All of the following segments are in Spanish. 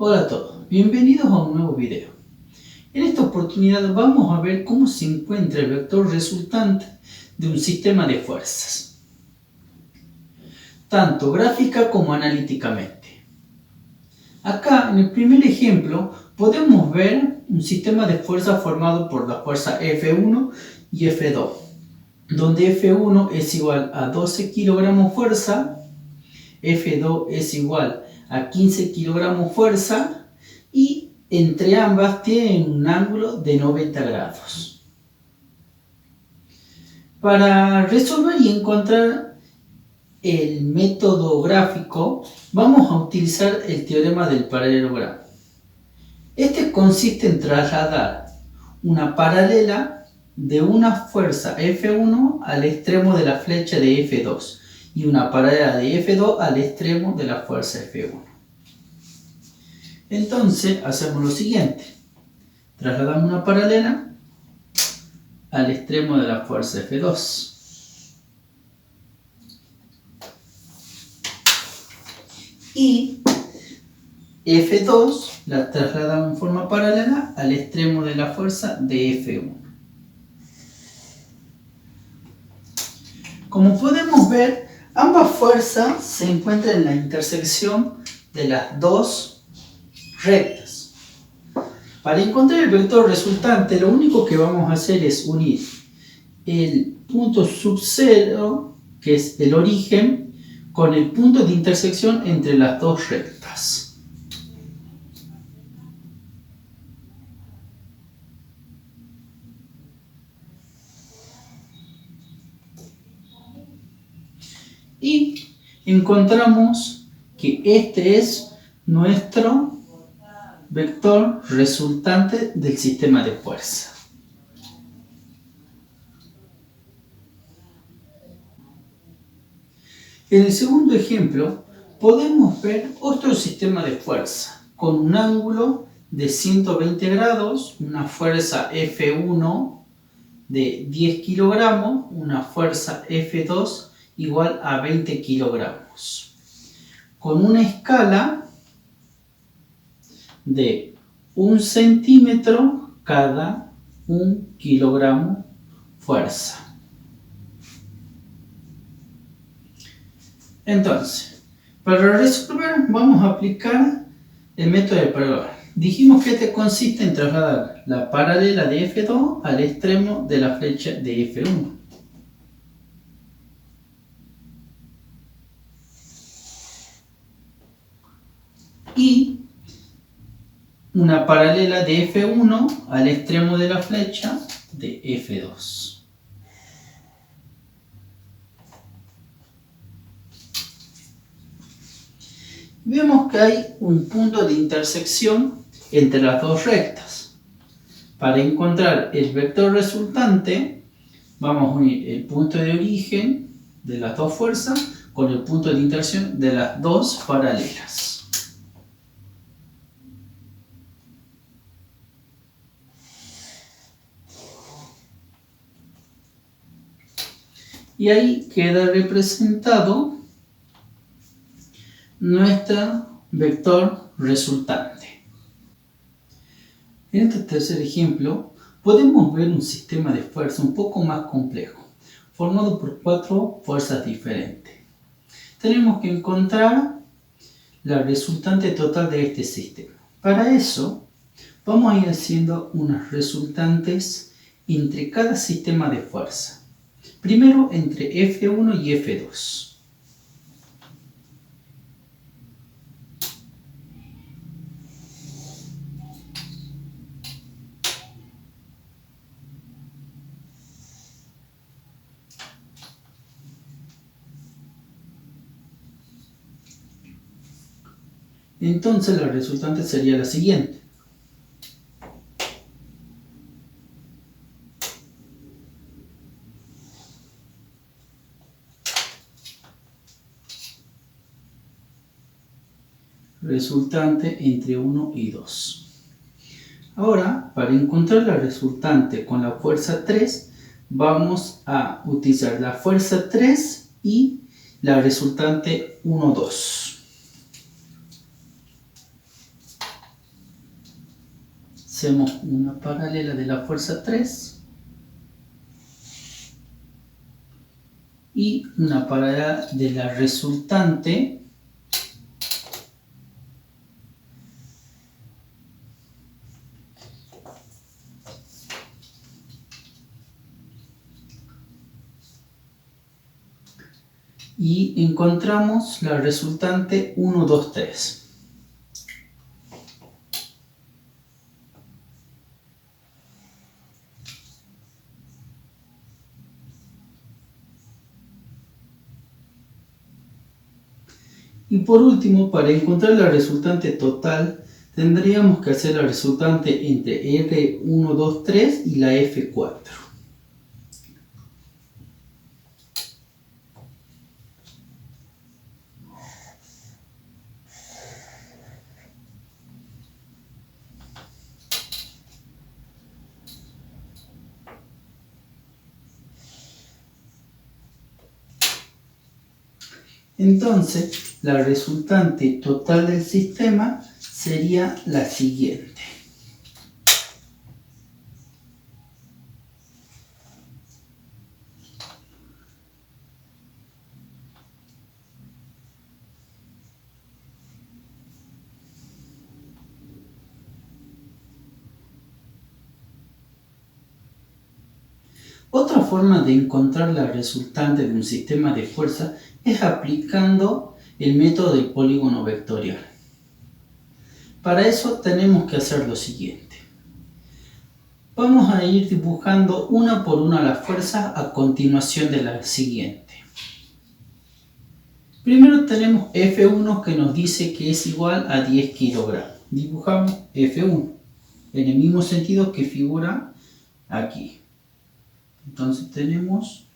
Hola a todos, bienvenidos a un nuevo video. En esta oportunidad vamos a ver cómo se encuentra el vector resultante de un sistema de fuerzas, tanto gráfica como analíticamente. Acá en el primer ejemplo podemos ver un sistema de fuerzas formado por la fuerza F1 y F2, donde F1 es igual a 12 kilogramos fuerza, F2 es igual a 15 kilogramos fuerza y entre ambas tienen un ángulo de 90 grados. Para resolver y encontrar el método gráfico vamos a utilizar el teorema del paralelogramo. Este consiste en trasladar una paralela de una fuerza F1 al extremo de la flecha de F2 y una paralela de F2 al extremo de la fuerza F1. Entonces hacemos lo siguiente: trasladamos una paralela al extremo de la fuerza F2 y F2 la trasladamos en forma paralela al extremo de la fuerza de F1. Como podemos ver, ambas fuerzas se encuentran en la intersección de las dos rectas. Para encontrar el vector resultante, lo único que vamos a hacer es unir el punto sub cero, que es el origen, con el punto de intersección entre las dos rectas. Y encontramos que este es nuestro vector resultante del sistema de fuerza. En el segundo ejemplo podemos ver otro sistema de fuerza con un ángulo de 120 grados, una fuerza F1 de 10 kilogramos, una fuerza F2 igual a 20 kilogramos, con una escala de 1 centímetro cada 1 kilogramo fuerza. Entonces, para resolver vamos a aplicar el método de paralelo. Dijimos que este consiste en trasladar la paralela de F2 al extremo de la flecha de F1. Y una paralela de F1 al extremo de la flecha de F2. Vemos que hay un punto de intersección entre las dos rectas. Para encontrar el vector resultante, vamos a unir el punto de origen de las dos fuerzas con el punto de intersección de las dos paralelas. Y ahí queda representado nuestro vector resultante. En este tercer ejemplo podemos ver un sistema de fuerza un poco más complejo, formado por 4 fuerzas diferentes. Tenemos que encontrar la resultante total de este sistema. Para eso vamos a ir haciendo unas resultantes entre cada sistema de fuerza. Primero entre F1 y F2. Entonces la resultante sería la siguiente. Resultante entre 1 y 2. Ahora, para encontrar la resultante con la fuerza 3, vamos a utilizar la fuerza 3 y la resultante 1, 2. Hacemos una paralela de la fuerza 3 y una paralela de la resultante y encontramos la resultante 1, 2, 3. Y por último, para encontrar la resultante total, tendríamos que hacer la resultante entre R1, 2, 3 y la F4. Entonces, la resultante total del sistema sería la siguiente. Otra forma de encontrar la resultante de un sistema de fuerza es aplicando el método del polígono vectorial. Para eso tenemos que hacer lo siguiente. Vamos a ir dibujando una por una las fuerzas a continuación de la siguiente. Primero tenemos F1 que nos dice que es igual a 10 kilogramos. Dibujamos F1 en el mismo sentido que figura aquí. Entonces tenemos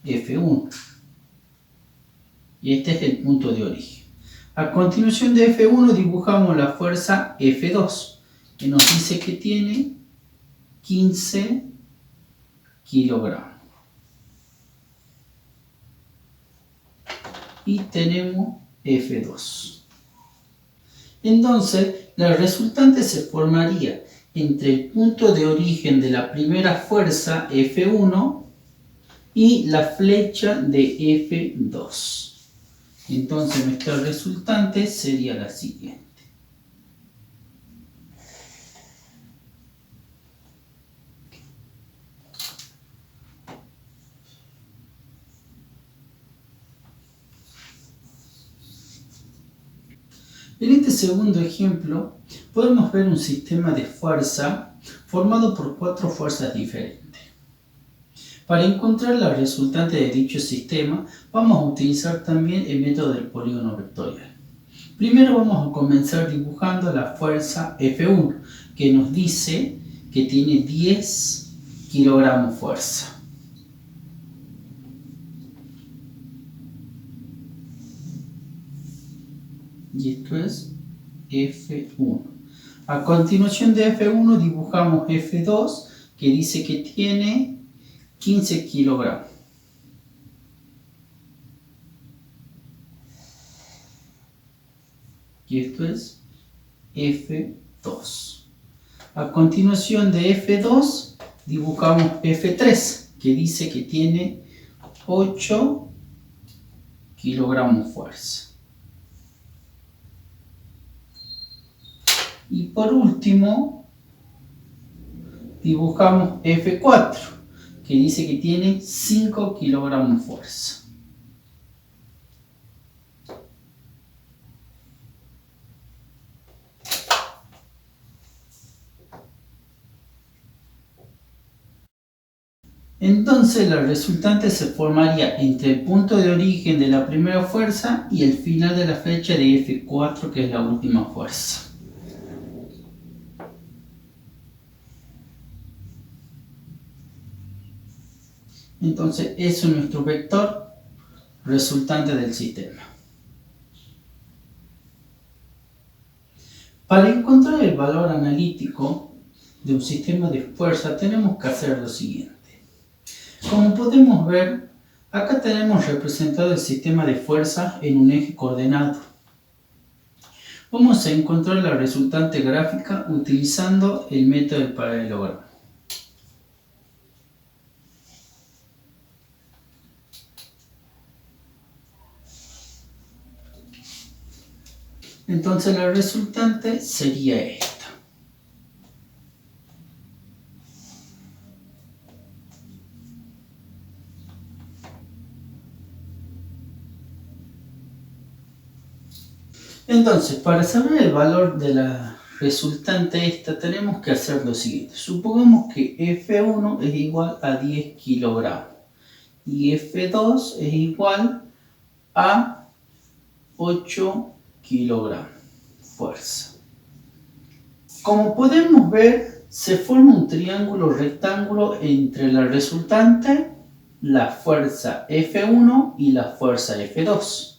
F1 y este es el punto de origen. A continuación de F1 dibujamos la fuerza F2 que nos dice que tiene 15 kilogramos. Y tenemos F2. Entonces la resultante se formaría entre el punto de origen de la primera fuerza F1 y la flecha de F2. Entonces nuestra resultante sería la siguiente. En este segundo ejemplo podemos ver un sistema de fuerza formado por 4 fuerzas diferentes. Para encontrar la resultante de dicho sistema vamos a utilizar también el método del polígono vectorial. Primero vamos a comenzar dibujando la fuerza F1 que nos dice que tiene 10 kilogramos fuerza. Y esto es F1. A continuación de F1 dibujamos F2 que dice que tiene 15 kilogramos. Y esto es F2. A continuación de F2 dibujamos F3 que dice que tiene 8 kilogramos fuerza. Y por último, dibujamos F4, que dice que tiene 5 kilogramos fuerza. Entonces la resultante se formaría entre el punto de origen de la primera fuerza y el final de la flecha de F4, que es la última fuerza. Entonces, eso es nuestro vector resultante del sistema. Para encontrar el valor analítico de un sistema de fuerza, tenemos que hacer lo siguiente. Como podemos ver, acá tenemos representado el sistema de fuerza en un eje coordenado. Vamos a encontrar la resultante gráfica utilizando el método del paralelogramo. Entonces la resultante sería esta. Entonces, para saber el valor de la resultante esta, tenemos que hacer lo siguiente. Supongamos que F1 es igual a 10 kilogramos y F2 es igual a 8 kilogramos. Fuerza. Como podemos ver, se forma un triángulo rectángulo entre la resultante, la fuerza F1 y la fuerza F2.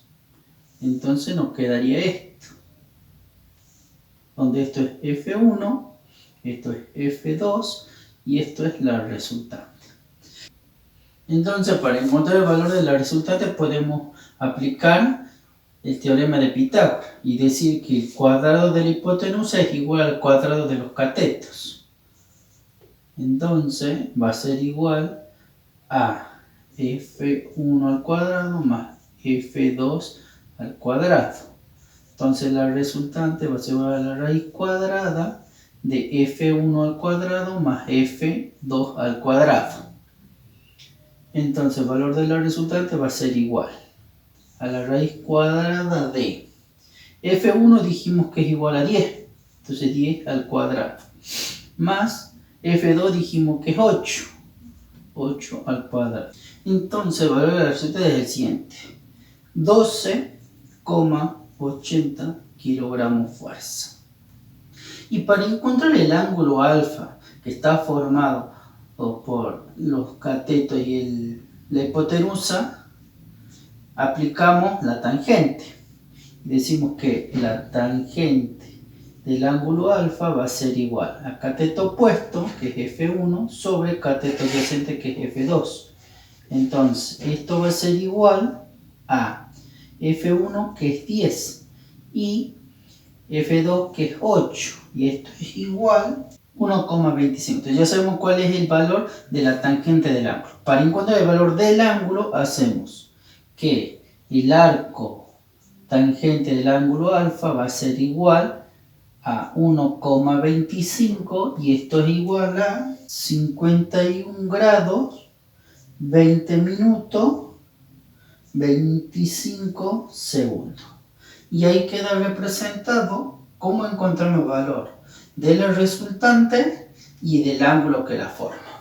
Entonces nos quedaría esto, donde esto es F1, esto es F2 y esto es la resultante. Entonces, para encontrar el valor de la resultante podemos aplicar el teorema de Pitágoras y decir que el cuadrado de la hipotenusa es igual al cuadrado de los catetos. Entonces va a ser igual a F1 al cuadrado más F2 al cuadrado. Entonces la resultante va a ser igual a la raíz cuadrada de F1 al cuadrado más F2 al cuadrado. Entonces el valor de la resultante va a ser igual a la raíz cuadrada de F1 dijimos que es igual a 10, entonces 10 al cuadrado, más F2 dijimos que es 8 al cuadrado. Entonces el valor de la resultante es el siguiente: 12,80 kilogramos fuerza. Y para encontrar el ángulo alfa que está formado por los catetos y la hipotenusa, aplicamos la tangente. Decimos que la tangente del ángulo alfa va a ser igual a cateto opuesto, que es F1, sobre cateto adyacente, que es F2. Entonces, esto va a ser igual a F1, que es 10, y F2, que es 8, y esto es igual a 1,25. Entonces ya sabemos cuál es el valor de la tangente del ángulo. Para encontrar el valor del ángulo, hacemos que el arco tangente del ángulo alfa va a ser igual a 1,25, y esto es igual a 51 grados, 20 minutos, 25 segundos. Y ahí queda representado cómo encontramos el valor de la resultante y del ángulo que la forma.